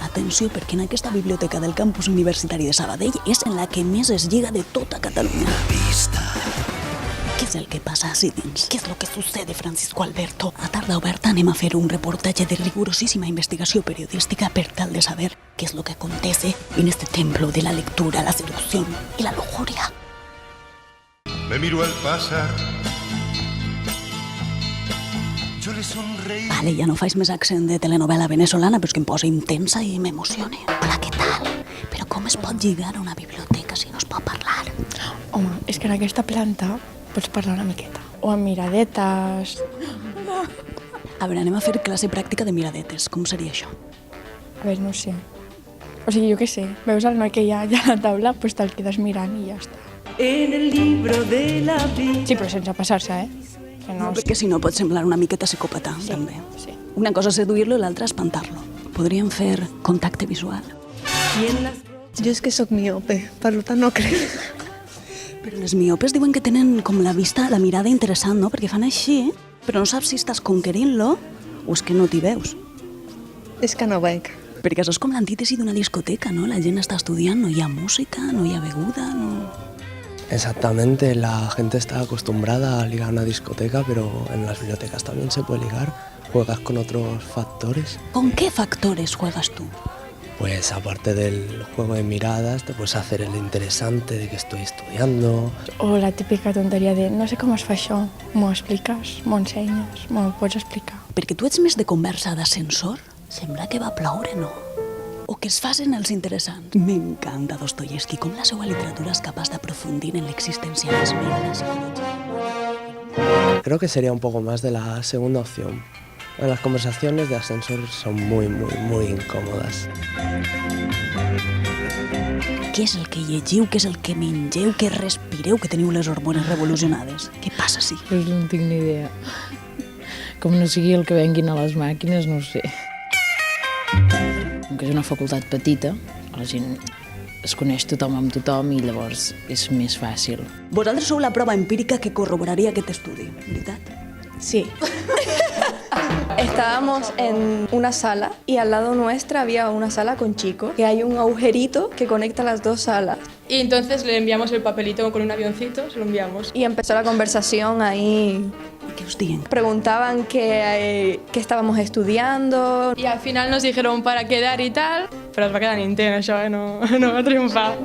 Atenció, perquè en aquesta biblioteca del campus universitari de Sabadell és en la que més es lliga de tota Catalunya. Què és el que passa així dins? Què és el que sucede, Francisco Alberto? A tarda oberta anem a fer un reportatge de rigurosíssima investigació periodística per tal de saber qué es lo que acontece en este templo de la lectura, la seducción y la lujuria. Me miro al pasar. Yo le sonreí. Vale, ja no faig més accent de telenovela venezolana, però és que em posa intensa i m'emociona. Hola, què tal? Però com es pot lligar a una biblioteca si no es pot parlar? Home, és que en aquesta planta pots parlar una miqueta. O amb miradetes. A veure, anem a fer classe pràctica de miradetes. Com seria això? A veure, no sé. O sigui, jo què sé, veus el noi que hi ha allà a la taula, doncs te'l quedes mirant i ja està. En el libro de la vida. Sí, però sense passar-se, Que no, Perquè si no pot semblar una miqueta psicòpata, també. sí. Una cosa és seduir-lo i l'altra espantar-lo. Podríem fer contacte visual. Y en las Jo és que sóc miope, per tant no crec. Però les miopes diuen que tenen com la vista, la mirada interessant, no? Perquè fan així, però no saps si estàs conquerint-lo o és que no t'hi veus. És que no veig. Perquè això és com l'antítesi d'una discoteca, no? La gent està estudiant, no hi ha música, no hi ha beguda, no... Exactamente, la gente está acostumbrada a ligar a una discoteca, pero en las bibliotecas también se puede ligar. Juegas con otros factores. ¿Con qué factores juegas tú? Pues aparte del juego de miradas, te puedes hacer el interesante de que estoy estudiando. O la típica tonteria de no sé com es fa això, m'ho expliques, m'ho ensenyes, m'ho pots explicar. Perquè tu ets més de conversa d'ascensor? Sembla que va ploure, no? O que es facin els interessants. M'encanta Dostoyevsky, com la seva literatura és capaç d'aprofundir en l'existencialisme i la psicologia. Creo que sería un poco más de la segunda opción. Las conversaciones de ascensor son muy incómodas. Què és el que llegiu, què és el que mengeu, què respireu, que teniu les hormones revolucionades? Què passa, sí? Pues no en tinc ni idea. Com no sigui el que venguin a les màquines, no ho sé. Com que és una facultat petita, la gent es coneix tothom amb tothom i llavors és més fàcil. Vosaltres sou la prova empírica que corroboraria aquest estudi, veritat? Sí. Estábamos en una sala y al lado nuestra había una sala con chicos, que hay un agujerito que conecta las dos salas. Y entonces le enviamos el papelito con un avioncito, se lo enviamos. Y empezó la conversación ahí. Què us diuen? Preguntaban qué estábamos estudiando. Y al final nos dijeron para quedar y tal, pero es va quedar intent, això, no va triomfar.